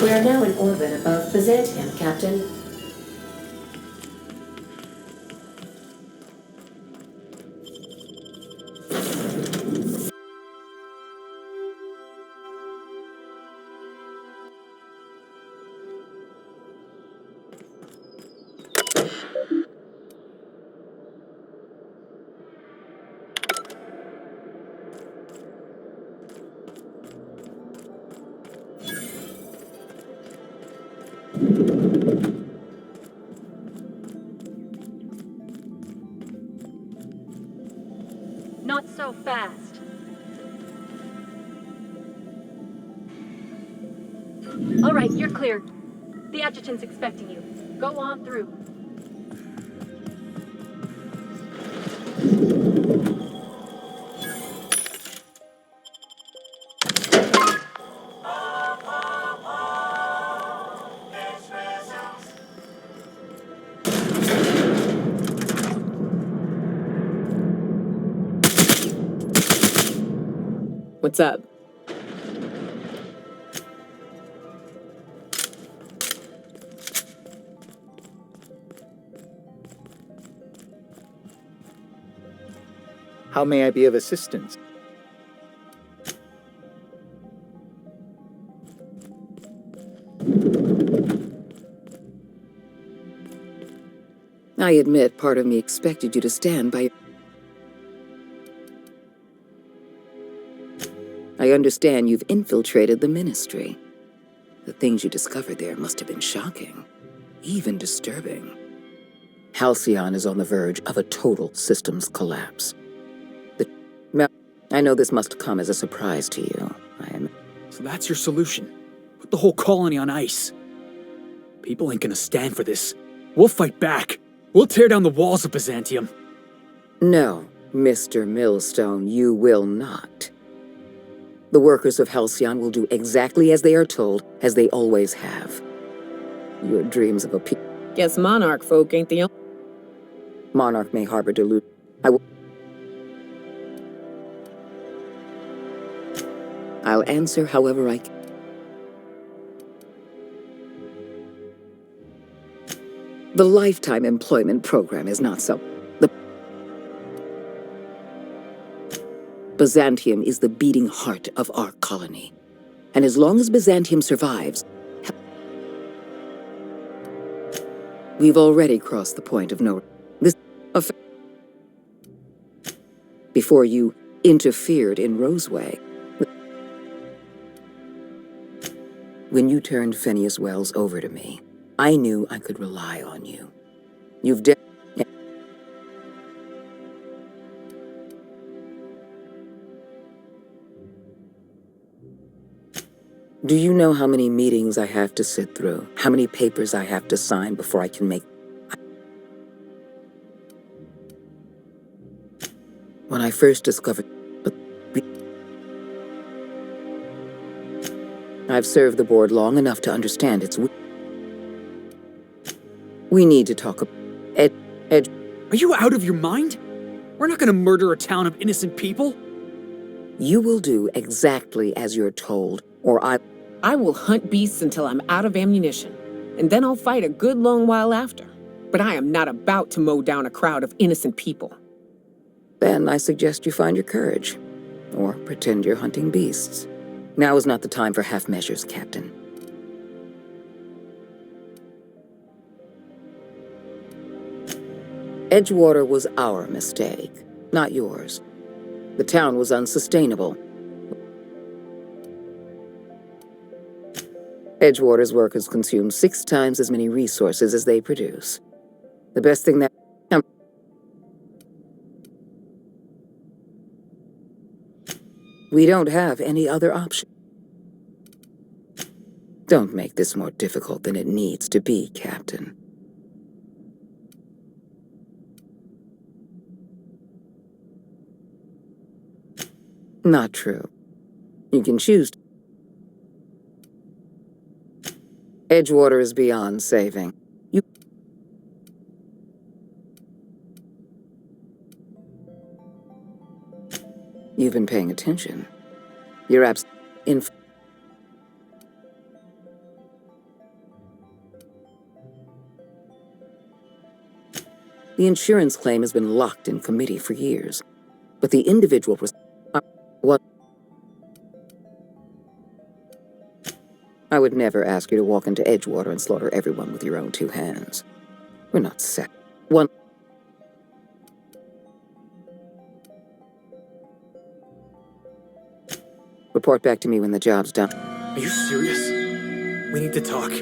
We are now in orbit above Byzantium, Captain. Not so fast. All right, you're clear. The adjutant's expecting you. Go on through. What's up? How may I be of assistance? I admit part of me expected you to stand by. I understand you've infiltrated the ministry. The things you discovered there must have been shocking, even disturbing. Halcyon is on the verge of a total systems collapse. I know this must come as a surprise to you. So that's your solution? Put the whole colony on ice. People ain't gonna stand for this. We'll fight back. We'll tear down the walls of Byzantium. No, Mr. Millstone, you will not. The workers of Halcyon will do exactly as they are told, as they always have. Your dreams of a peace. Guess Monarch folk ain't the only. Monarch may harbor delusion. I'll answer however I can. The lifetime employment program is not so. Byzantium is the beating heart of our colony. And as long as Byzantium survives, we've already crossed the point of no. Before you interfered in Roseway. When you turned Phineas Wells over to me, I knew I could rely on you. You've Do you know how many meetings I have to sit through? How many papers I have to sign before I can make... When I first discovered... I've served the board long enough to understand its... We need to talk about... Are you out of your mind? We're not gonna murder a town of innocent people. You will do exactly as you're told, or I will hunt beasts until I'm out of ammunition, and then I'll fight a good long while after. But I am not about to mow down a crowd of innocent people. Then I suggest you find your courage, or pretend you're hunting beasts. Now is not the time for half measures, Captain. Edgewater was our mistake, not yours. The town was unsustainable. Edgewater's workers consume 6 times as many resources as they produce. The best thing that... We don't have any other option. Don't make this more difficult than it needs to be, Captain. Not true. You can choose. Edgewater is beyond saving. You've been paying attention. You're The insurance claim has been locked in committee for years, but the individual what? I would never ask you to walk into Edgewater and slaughter everyone with your own two hands. We're not set. One. Report back to me when the job's done. Are you serious? We need to talk.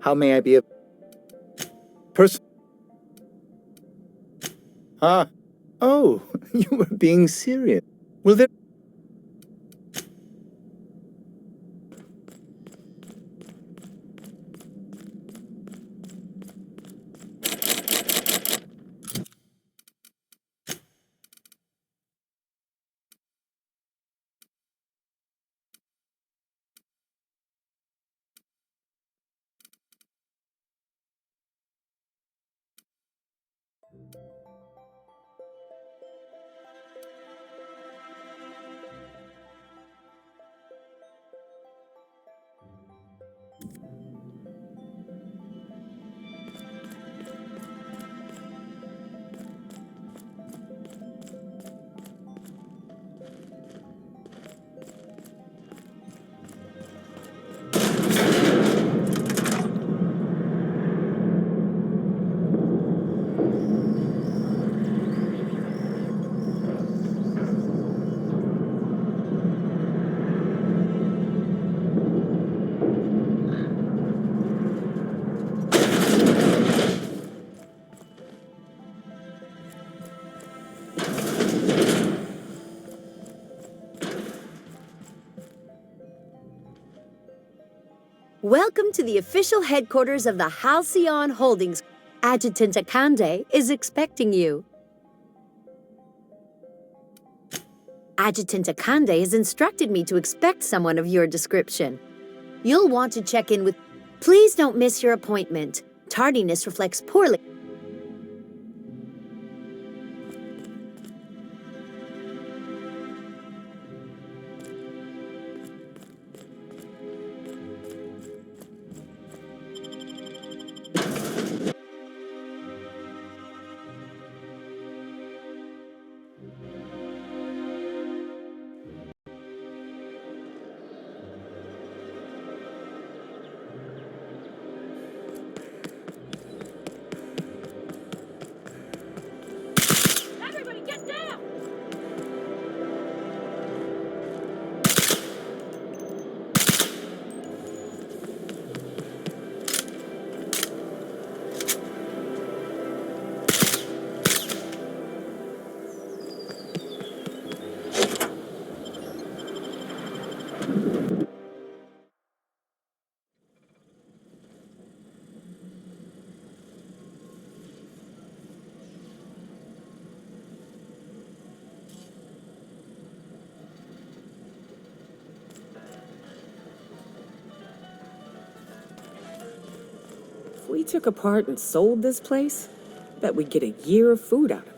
How may I be of person? Ah, oh, you were being serious. Will there... Welcome to the official headquarters of the Halcyon Holdings. Adjutant Akande is expecting you. Adjutant Akande has instructed me to expect someone of your description. You'll want to check in with... Please don't miss your appointment. Tardiness reflects poorly. Everybody get down! If we took apart and sold this place, bet we'd get a year of food out of it.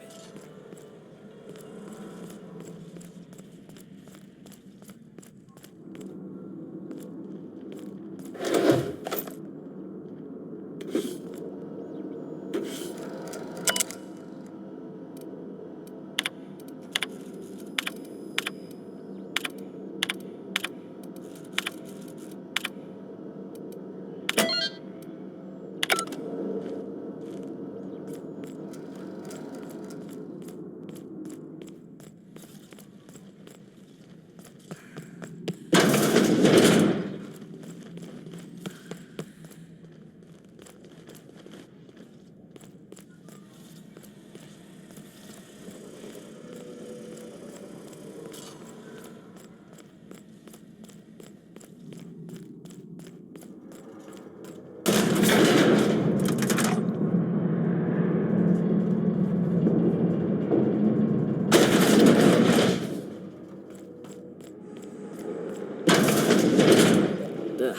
Ugh.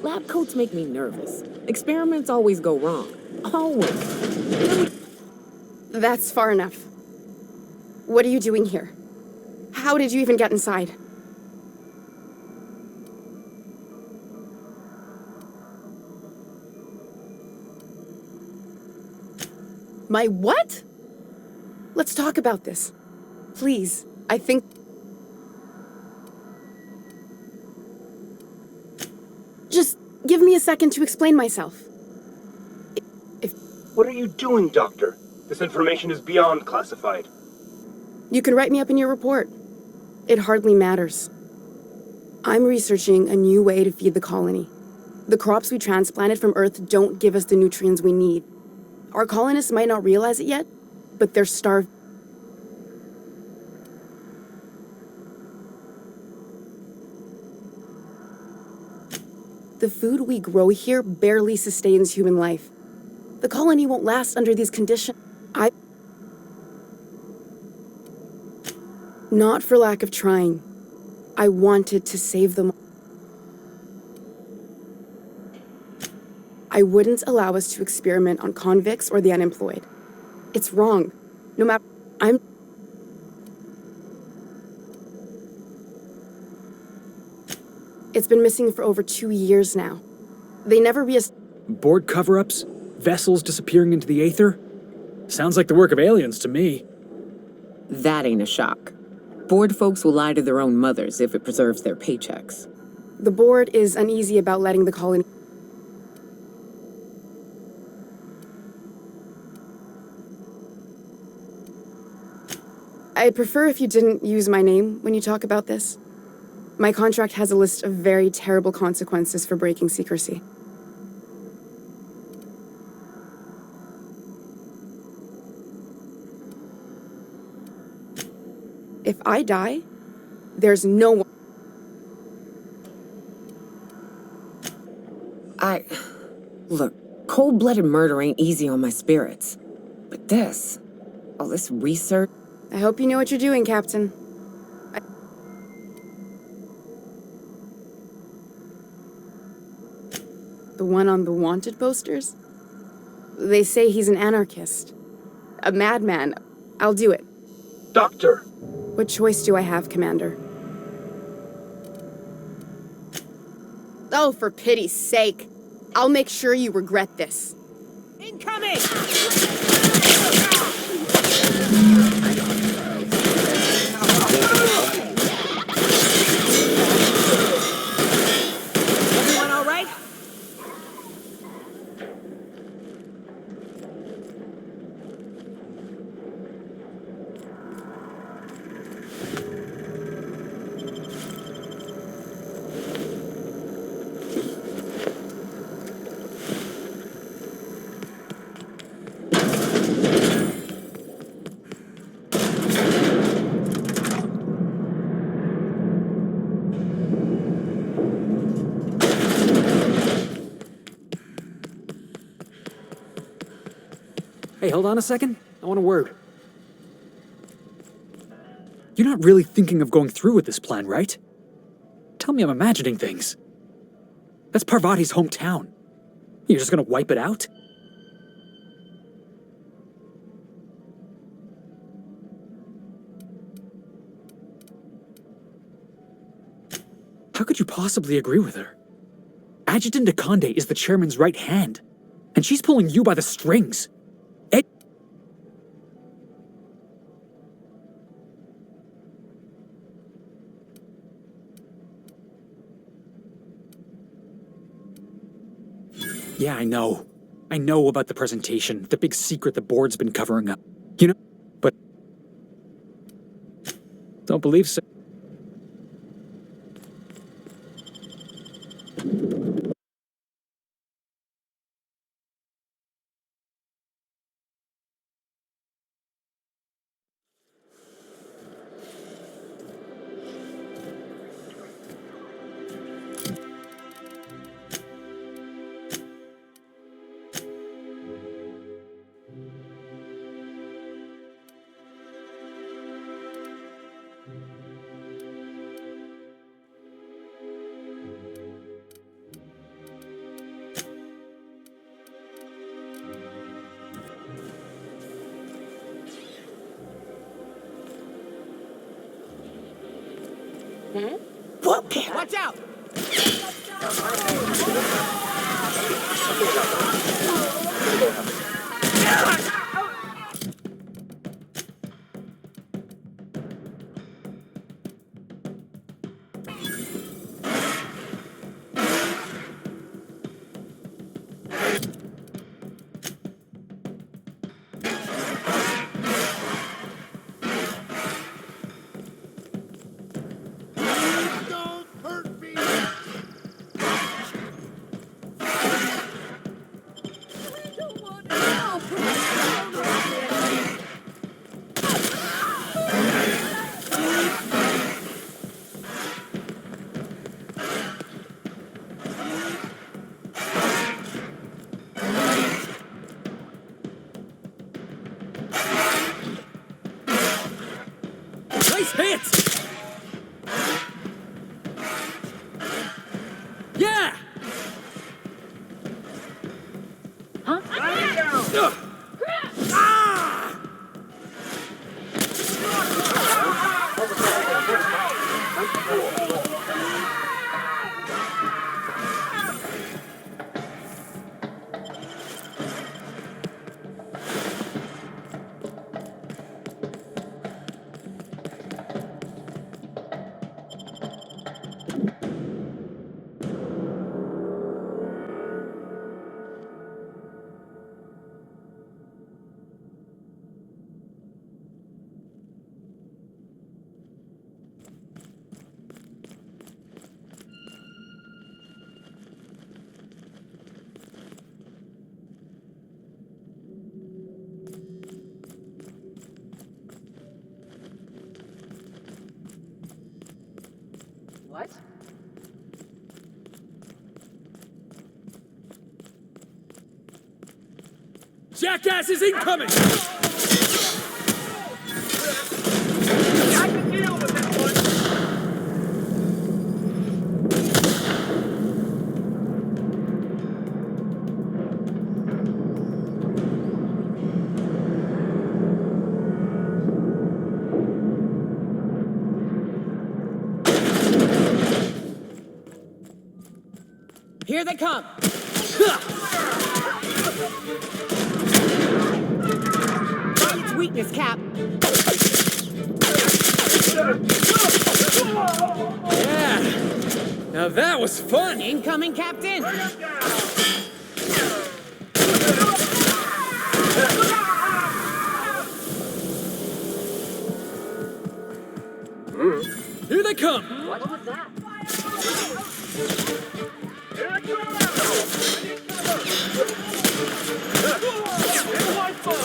Lab coats make me nervous. Experiments always go wrong. Always. That's far enough. What are you doing here? How did you even get inside? My what? Let's talk about this. Please, I think... Just give me a second to explain myself. What are you doing, Doctor? This information is beyond classified. You can write me up in your report. It hardly matters. I'm researching a new way to feed the colony. The crops we transplanted from Earth don't give us the nutrients we need. Our colonists might not realize it yet, but they're starved. The food we grow here barely sustains human life. The colony won't last under these conditions. Not for lack of trying. I wanted to save them. I wouldn't allow us to experiment on convicts or the unemployed. It's wrong. No matter... It's been missing for over 2 years now. They never Board cover-ups? Vessels disappearing into the aether? Sounds like the work of aliens to me. That ain't a shock. Board folks will lie to their own mothers if it preserves their paychecks. The board is uneasy about letting the colony... I'd prefer if you didn't use my name when you talk about this. My contract has a list of very terrible consequences for breaking secrecy. If I die, there's no one... Look, cold-blooded murder ain't easy on my spirits. But all this research... I hope you know what you're doing, Captain. The one on the wanted posters? They say he's an anarchist. A madman. I'll do it. Doctor! What choice do I have, Commander? Oh, for pity's sake. I'll make sure you regret this. Incoming! Everyone all right? Hey, hold on a second. I want a word. You're not really thinking of going through with this plan, right? Tell me I'm imagining things. That's Parvati's hometown. You're just gonna wipe it out? How could you possibly agree with her? Adjutant Akande is the chairman's right hand, and she's pulling you by the strings. Yeah, I know. I know about the presentation, the big secret the board's been covering up. You know, but... Don't believe so. Watch out! Nice hit! Yeah! Huh? Ugh. Ah! What? jackasses incoming! I can deal with this one! Here they come! Find its weakness, Cap. Yeah! Now that was fun! Incoming, Captain! Here they come! What was that? Here I come! I need cover! It's my fault!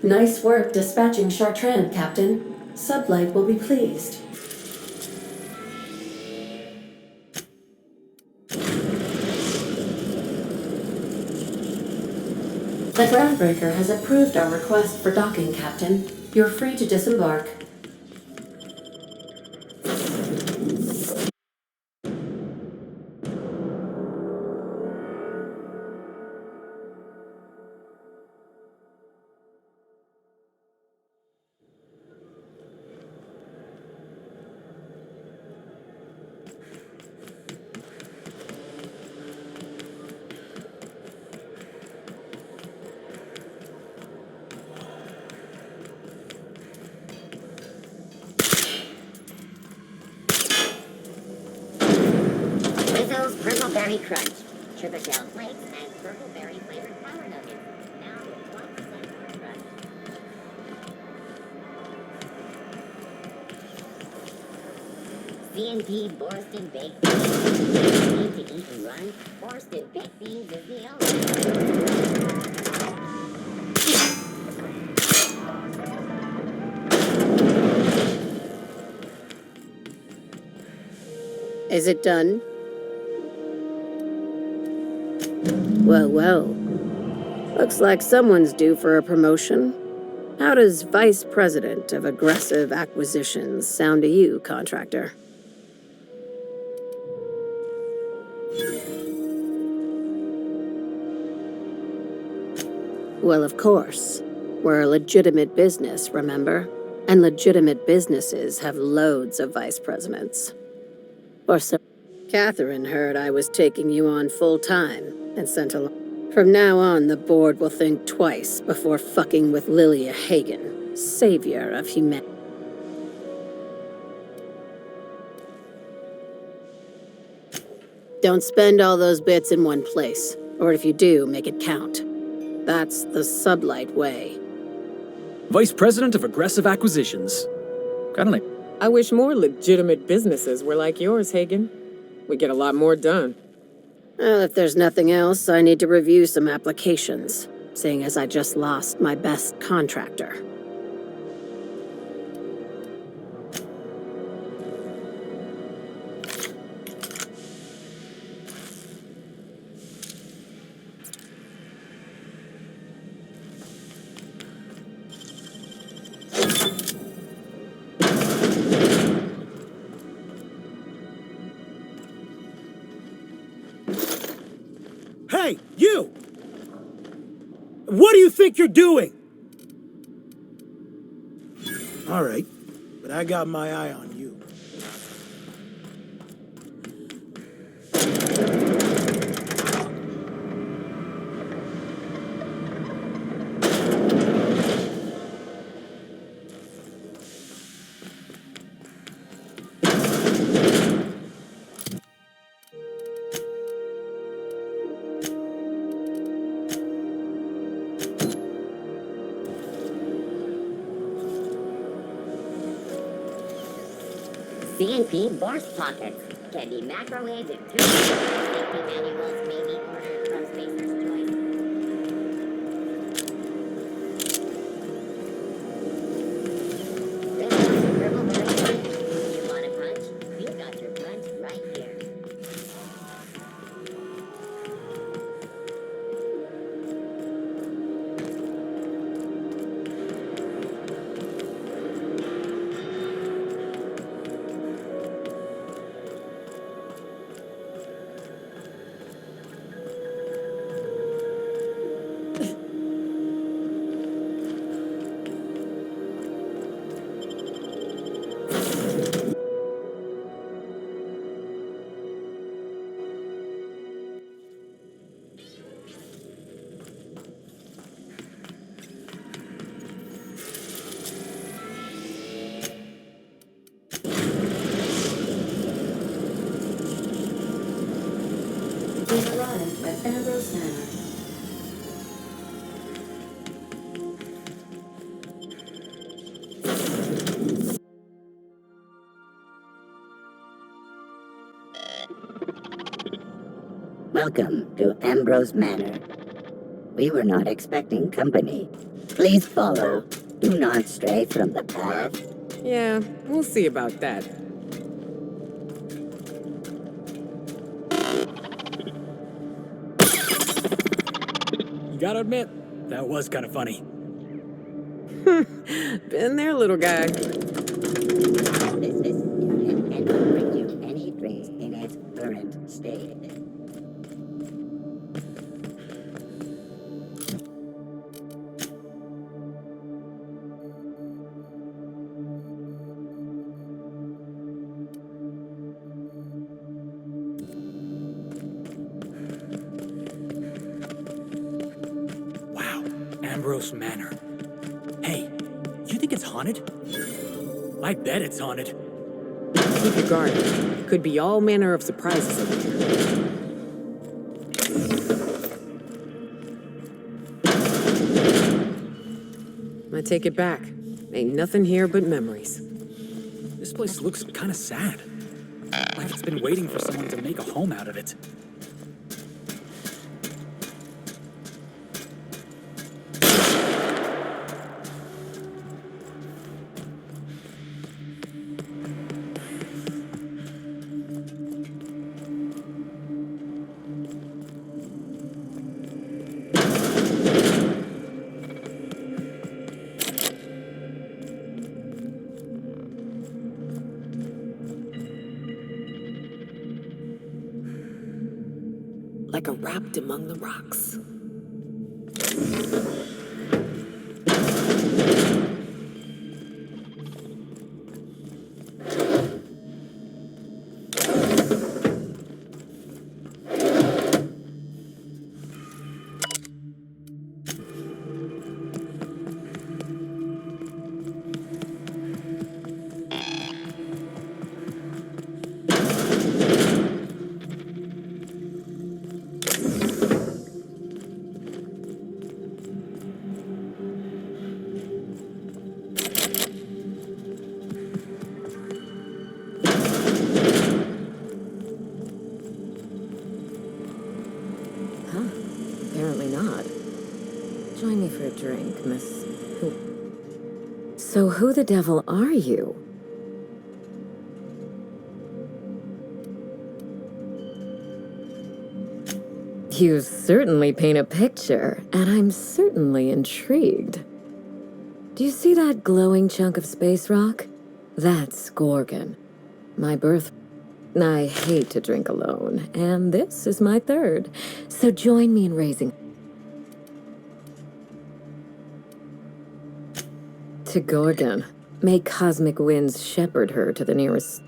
Nice work dispatching Chartrand, Captain. Sublight will be pleased. The groundbreaker has approved our request for docking, Captain. You're free to disembark. Rizzo's Purpleberry Crunch. Triple shell flakes and purpleberry flavored power nuggets. Now with 1% more crunch. C&P Borsted Baked Beans. Need to eat and run? Borsted Baked Beans is the only. Is it done? Well, well. Looks like someone's due for a promotion. How does Vice President of Aggressive Acquisitions sound to you, contractor? Well, of course. We're a legitimate business, remember? And legitimate businesses have loads of vice presidents. Or so. Catherine heard I was taking you on full-time and sent along. From now on, the board will think twice before fucking with Lilya Hagen, savior of humanity. Don't spend all those bits in one place, or if you do, make it count. That's the Sublight way. Vice President of Aggressive Acquisitions. Kinda like... I wish more legitimate businesses were like yours, Hagen. We get a lot more done. Well, if there's nothing else, I need to review some applications, seeing as I just lost my best contractor. Hey, you! What do you think you're doing? All right, but I got my eye on you. CNP Borst pockets can be microwaved in 2 safety manuals may be ordered from Spacer's Choice. This is Purple Berry Punch. You want a punch? We've got your punch right here. We've arrived at Ambrose Manor. Welcome to Ambrose Manor. We were not expecting company. Please follow. Do not stray from the path. Yeah, we'll see about that. You gotta admit, that was kinda funny. Been there, little guy. This unit cannot bring you any drinks in its current state. Wow, Ambrose Manor. Hey, you think it's haunted? I bet it's haunted. Keep your guard. Could be all manner of surprises over here. I take it back. Ain't nothing here but memories. This place looks kinda sad. Like it's been waiting for someone to make a home out of it. Like a wrapped among the rocks. Apparently not. Join me for a drink, Miss... Who? So who the devil are you? You certainly paint a picture, and I'm certainly intrigued. Do you see that glowing chunk of space rock? That's Gorgon. My birth... I hate to drink alone, and this is my third. So join me in raising... To Gorgon. May cosmic winds shepherd her to the nearest...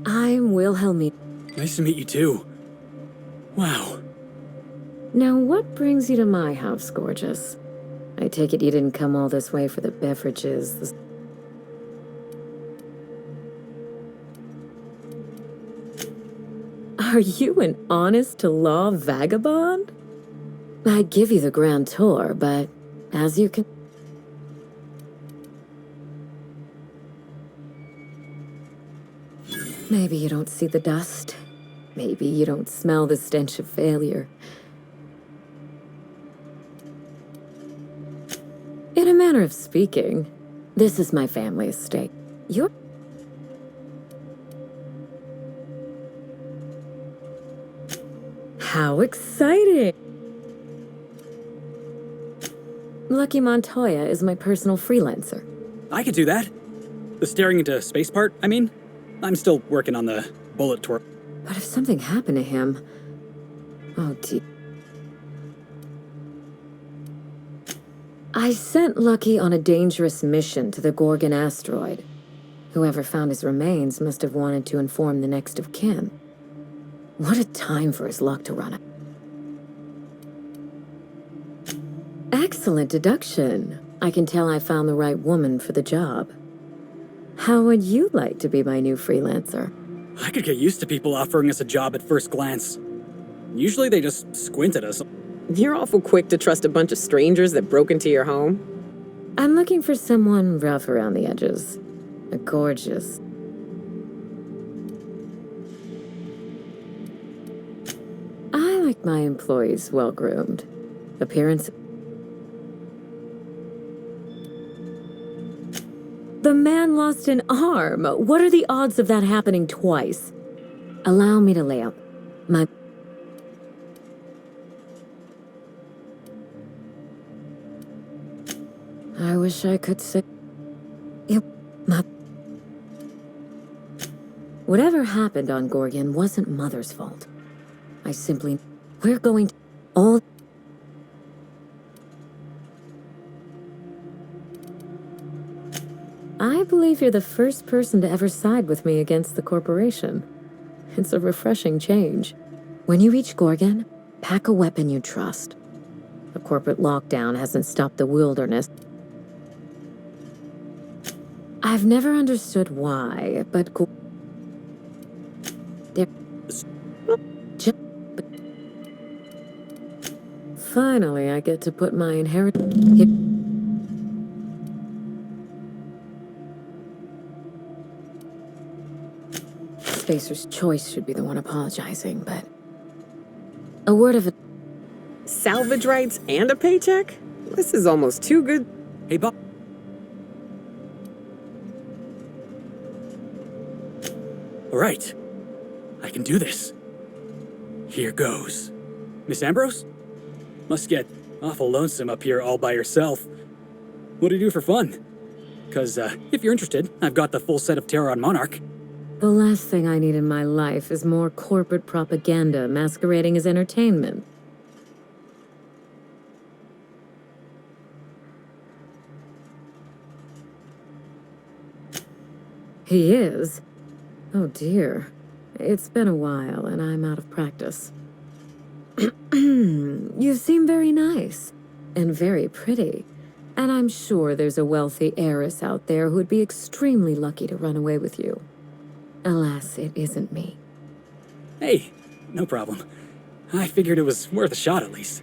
I'm Wilhelmine. Nice to meet you too. Wow. Now, what brings you to my house, gorgeous? I take it you didn't come all this way for the beverages, Are you an honest-to-law vagabond? I'd give you the grand tour, but as you can... Maybe you don't see the dust. Maybe you don't smell the stench of failure. In a manner of speaking, this is my family estate. You're... How exciting! Lucky Montoya is my personal freelancer. I could do that. The staring into space part, I mean. I'm still working on the bullet tour. But if something happened to him... Oh, dear. I sent Lucky on a dangerous mission to the Gorgon asteroid. Whoever found his remains must have wanted to inform the next of kin. What a time for his luck to run out. Excellent deduction. I can tell I found the right woman for the job. How would you like to be my new freelancer? I could get used to people offering us a job at first glance. Usually they just squint at us. You're awful quick to trust a bunch of strangers that broke into your home. I'm looking for someone rough around the edges. A gorgeous. I like my employees well-groomed. Appearance. The man lost an arm. What are the odds of that happening twice? Allow me to lay out my... I wish I could say... Whatever happened on Gorgon wasn't Mother's fault. I simply... We're going to... All... I believe you're the first person to ever side with me against the corporation. It's a refreshing change. When you reach Gorgon, pack a weapon you trust. The corporate lockdown hasn't stopped the wilderness. I've never understood why, but... Finally, I get to put my inheritance... Spacer's Choice should be the one apologizing, but... A word of... Salvage rights and a paycheck? This is almost too good. Hey, Bob. All right. I can do this. Here goes. Miss Ambrose? Must get awful lonesome up here all by yourself. What do you do for fun? 'Cause, if you're interested, I've got the full set of Terror on Monarch. The last thing I need in my life is more corporate propaganda masquerading as entertainment. He is? Oh dear. It's been a while and I'm out of practice. You seem very nice and very pretty. And I'm sure there's a wealthy heiress out there who'd be extremely lucky to run away with you. Alas, it isn't me. Hey, no problem. I figured it was worth a shot at least.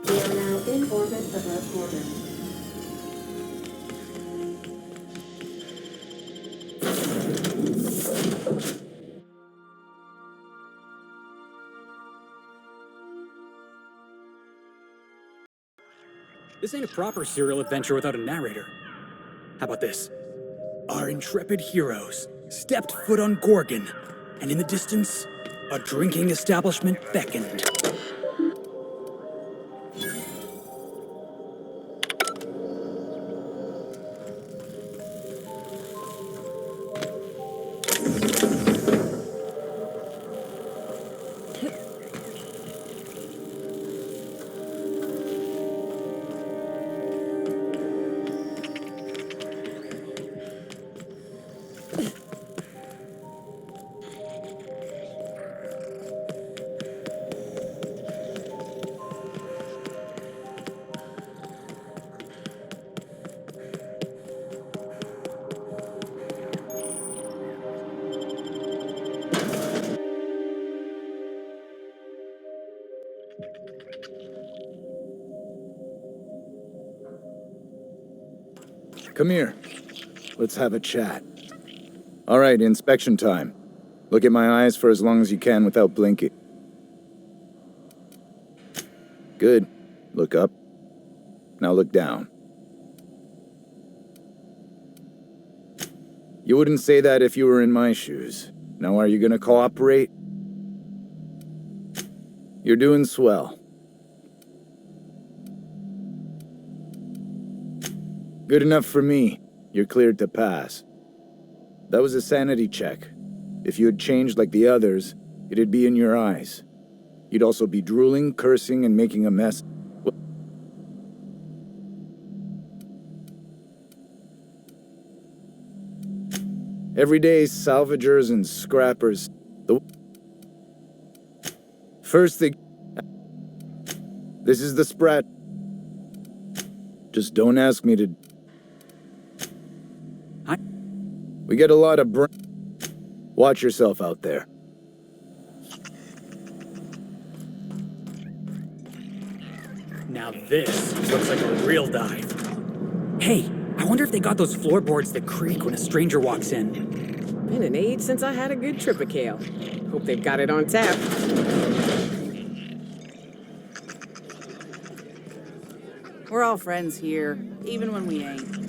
We are now in orbit above Gorgon. This ain't a proper serial adventure without a narrator. How about this? Our intrepid heroes stepped foot on Gorgon, and in the distance, a drinking establishment beckoned. Come here. Let's have a chat. All right, inspection time. Look at my eyes for as long as you can without blinking. Good. Look up. Now look down. You wouldn't say that if you were in my shoes. Now are you gonna cooperate? You're doing swell. Good enough for me. You're cleared to pass. That was a sanity check. If you had changed like the others, it'd be in your eyes. You'd also be drooling, cursing, and making a mess. Every day, salvagers and scrappers. First thing... This is the Sprat. Just don't ask me to... We get a lot of Watch yourself out there. Now this looks like a real dive. Hey, I wonder if they got those floorboards that creak when a stranger walks in. Been an age since I had a good trip of kale. Hope they've got it on tap. We're all friends here, even when we ain't.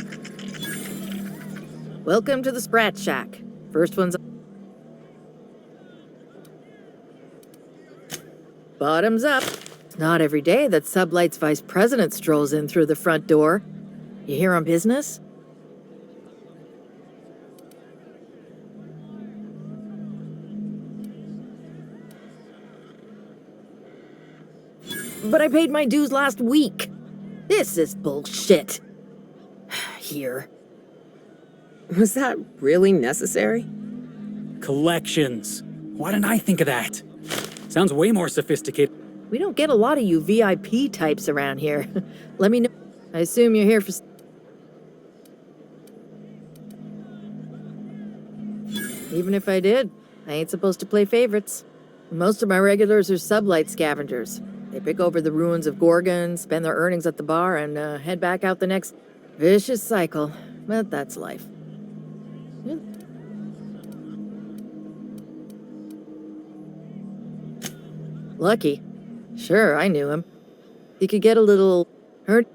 Welcome to the Sprat Shack. First one's... Bottoms up. It's not every day that Sublight's vice president strolls in through the front door. You here on business? But I paid my dues last week. This is bullshit. Here. Was that really necessary? Collections. Why didn't I think of that? Sounds way more sophisticated. We don't get a lot of you VIP types around here. Let me know. I assume you're here for... Even if I did, I ain't supposed to play favorites. Most of my regulars are sublight scavengers. They pick over the ruins of Gorgon, spend their earnings at the bar, and head back out the next vicious cycle. But that's life. Lucky. Sure, I knew him. He could get a little hurt.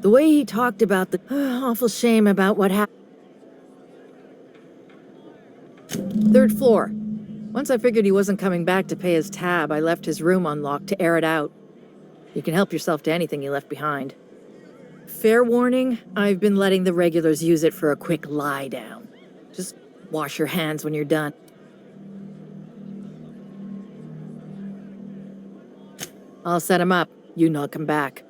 The way he talked about the awful shame about what happened. Third floor. Once I figured he wasn't coming back to pay his tab, I left his room unlocked to air it out. You can help yourself to anything you left behind. Fair warning, I've been letting the regulars use it for a quick lie down. Just wash your hands when you're done. I'll set him up. You knock him back.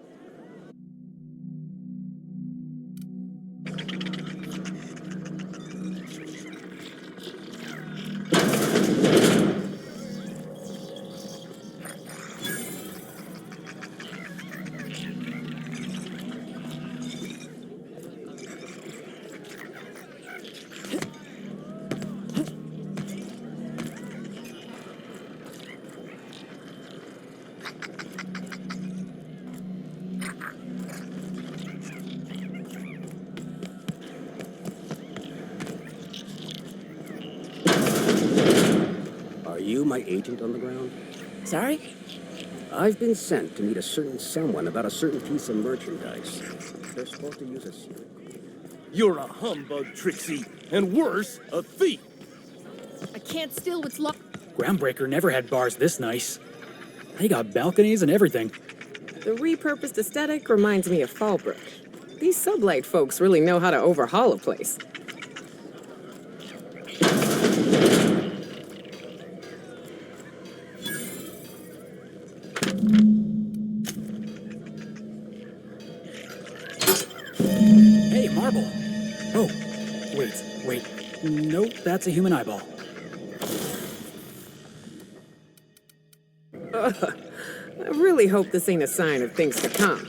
Are you my agent on the ground? Sorry? I've been sent to meet a certain someone about a certain piece of merchandise. They're supposed to use a secret. You're a humbug, Trixie, and worse, a thief. I can't steal what's locked. Groundbreaker never had bars this nice. They got balconies and everything. The repurposed aesthetic reminds me of Fallbrook. These sublight folks really know how to overhaul a place. Hey, marble. Oh, wait. Nope, that's a human eyeball. I really hope this ain't a sign of things to come.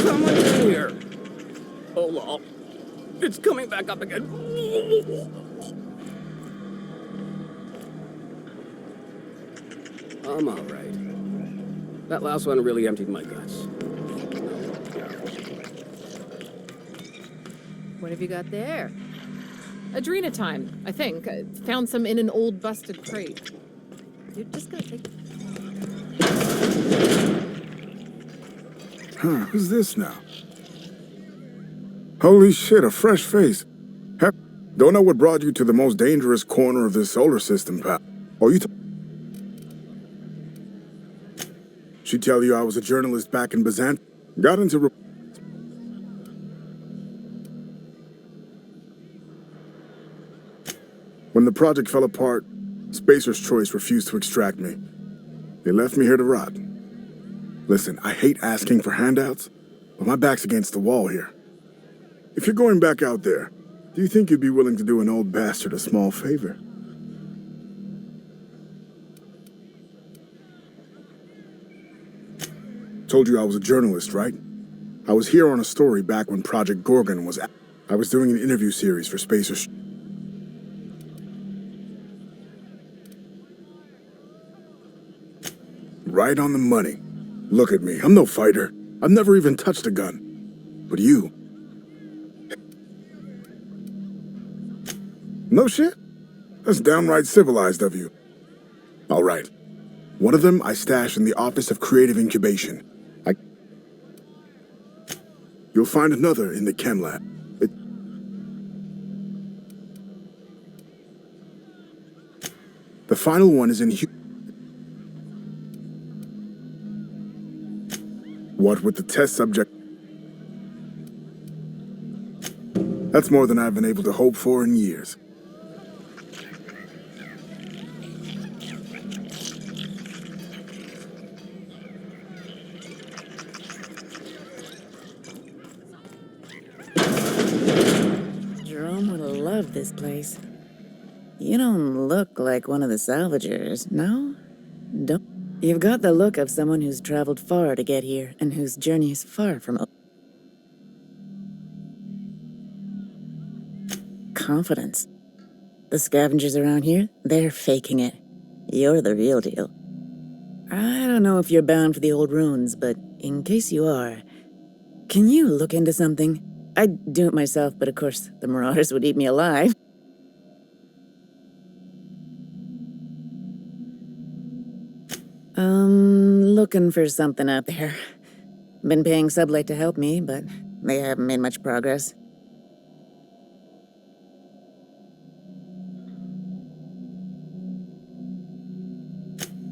Someone's in here! Hold on. It's coming back up again. I'm all right. That last one really emptied my guts. What have you got there? Adrenatime, I think. I found some in an old busted crate. You're just gonna take... Huh, who's this now? Holy shit, a fresh face. Don't know what brought you to the most dangerous corner of this solar system, pal. Oh, she tell you I was a journalist back in Bazant? Got into... When the project fell apart, Spacer's Choice refused to extract me. They left me here to rot. Listen, I hate asking for handouts, but my back's against the wall here. If you're going back out there, do you think you'd be willing to do an old bastard a small favor? Told you I was a journalist, right? I was here on a story back when Project Gorgon was I was doing an interview series for Spacer's... Right on the money. Look at me, I'm no fighter. I've never even touched a gun. But you... No shit? That's downright civilized of you. All right. One of them I stash in the Office of Creative Incubation. You'll find another in the Chem Lab. The final one is in What with the test subject? That's more than I've been able to hope for in years. Jerome would have loved this place. You don't look like one of the salvagers, no? Don't. You've got the look of someone who's traveled far to get here, and whose journey is far from... Confidence. The scavengers around here, they're faking it. You're the real deal. I don't know if you're bound for the old ruins, but in case you are, can you look into something? I'd do it myself, but of course, the Marauders would eat me alive. Looking for something out there. Been paying Sublight to help me, but they haven't made much progress.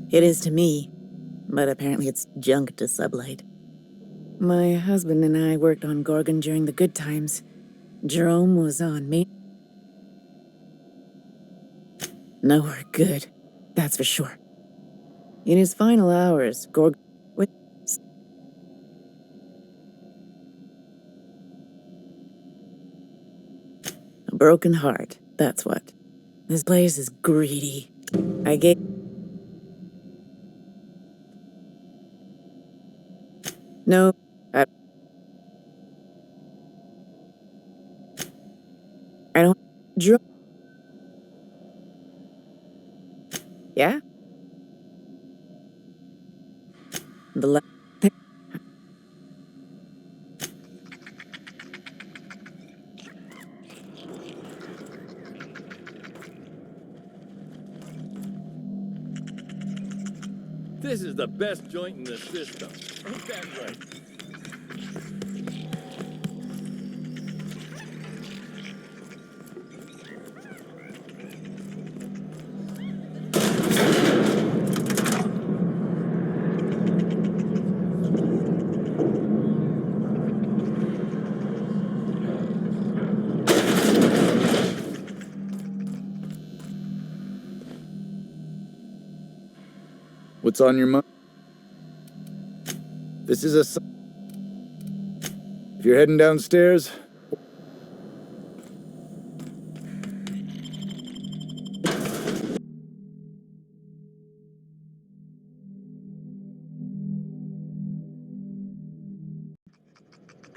It is to me, but apparently it's junk to Sublight. My husband and I worked on Gorgon during the good times. Jerome was on me. Nowhere good, that's for sure. In his final hours, Gorgon... A broken heart, that's what. This place is greedy. I gave... No, I don't... Yeah? The la... This is the best joint in the system. Ain't that right? What's on your mind? This is a... If you're heading downstairs...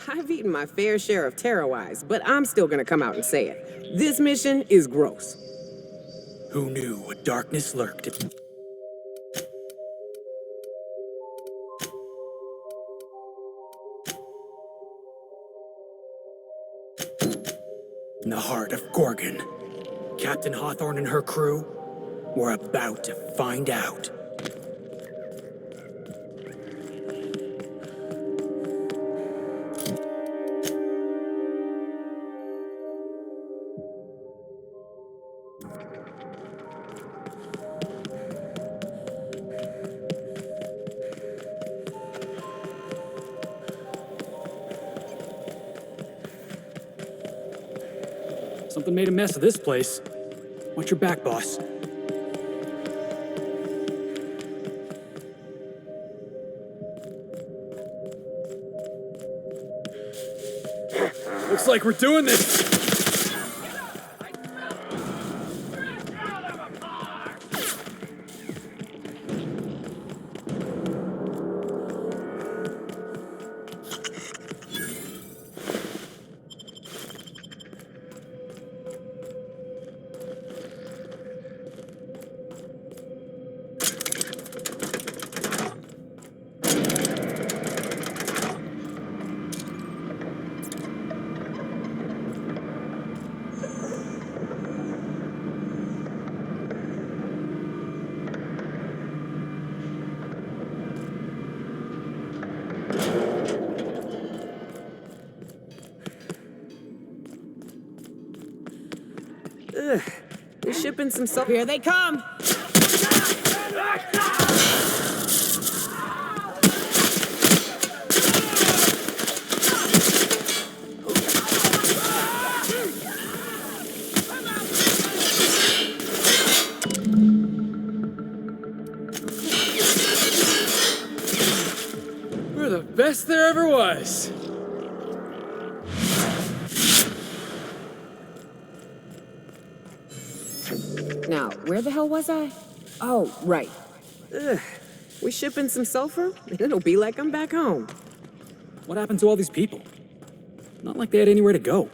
I've eaten my fair share of tarot eyes, but I'm still gonna come out and say it. This mission is gross. Who knew what darkness lurked in the heart of Gorgon? Captain Hawthorne and her crew? We're about to find out. Something made a mess of this place. Watch your back, boss. Looks like we're doing this! Ugh. We're shipping some stuff. Here they come! We're the best there ever was. Now, where the hell was I? Oh, right. Ugh. We shipping some sulfur? It'll be like I'm back home. What happened to all these people? Not like they had anywhere to go.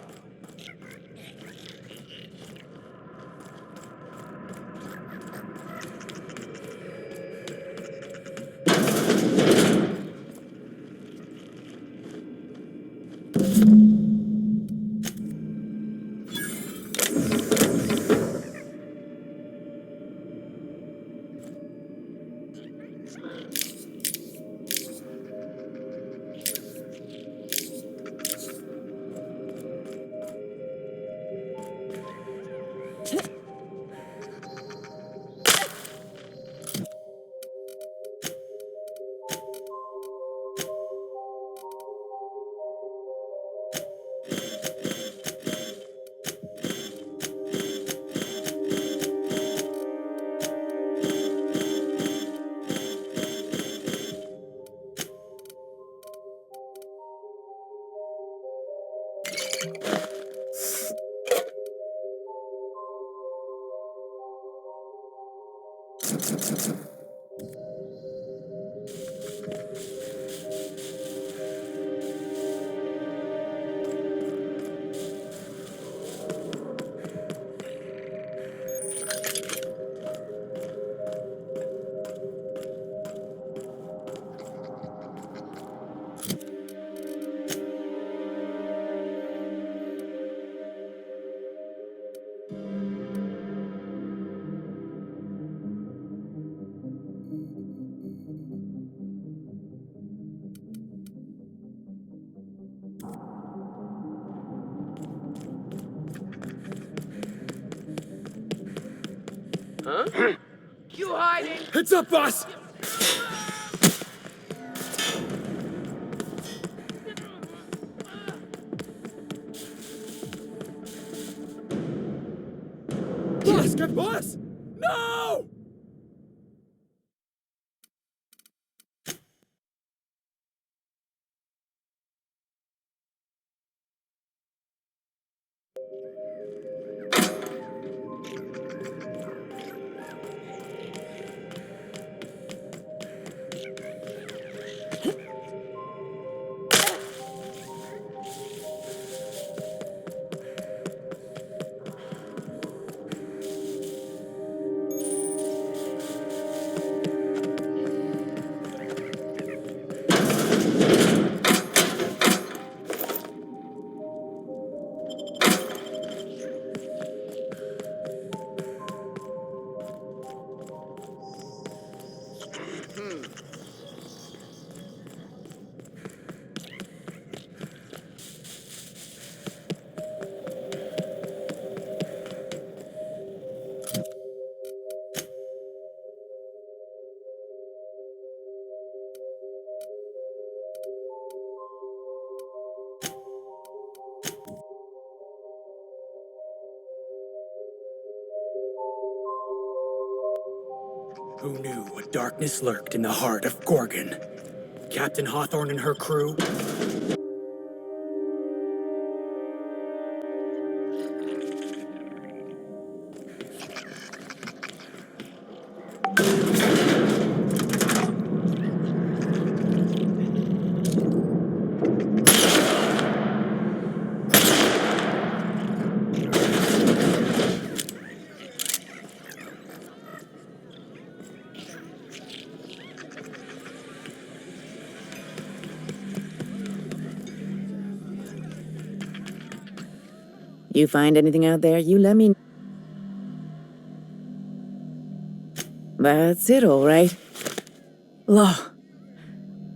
Heads up, boss! Boss, get boss! No! Who knew what darkness lurked in the heart of Gorgon? Captain Hawthorne and her crew? You find anything out there, you let me. That's it, all right. Law.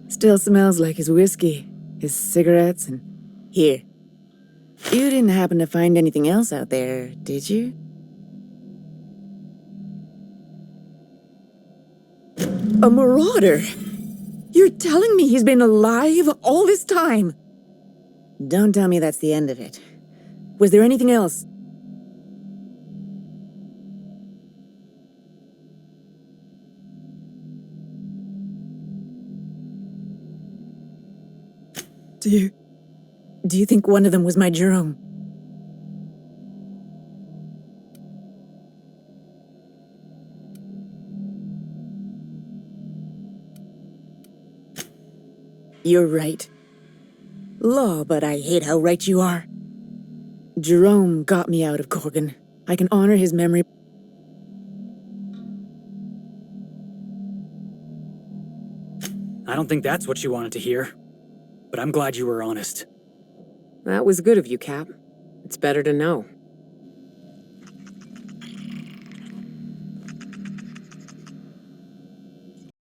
Still smells like his whiskey, his cigarettes, and here. You didn't happen to find anything else out there, did you? A marauder? You're telling me he's been alive all this time? Don't tell me that's the end of it. Was there anything else? Do you think one of them was my Jerome? You're right. Law, but I hate how right you are. Jerome got me out of Gorgon. I can honor his memory. I don't think that's what you wanted to hear. But I'm glad you were honest. That was good of you, Cap. It's better to know.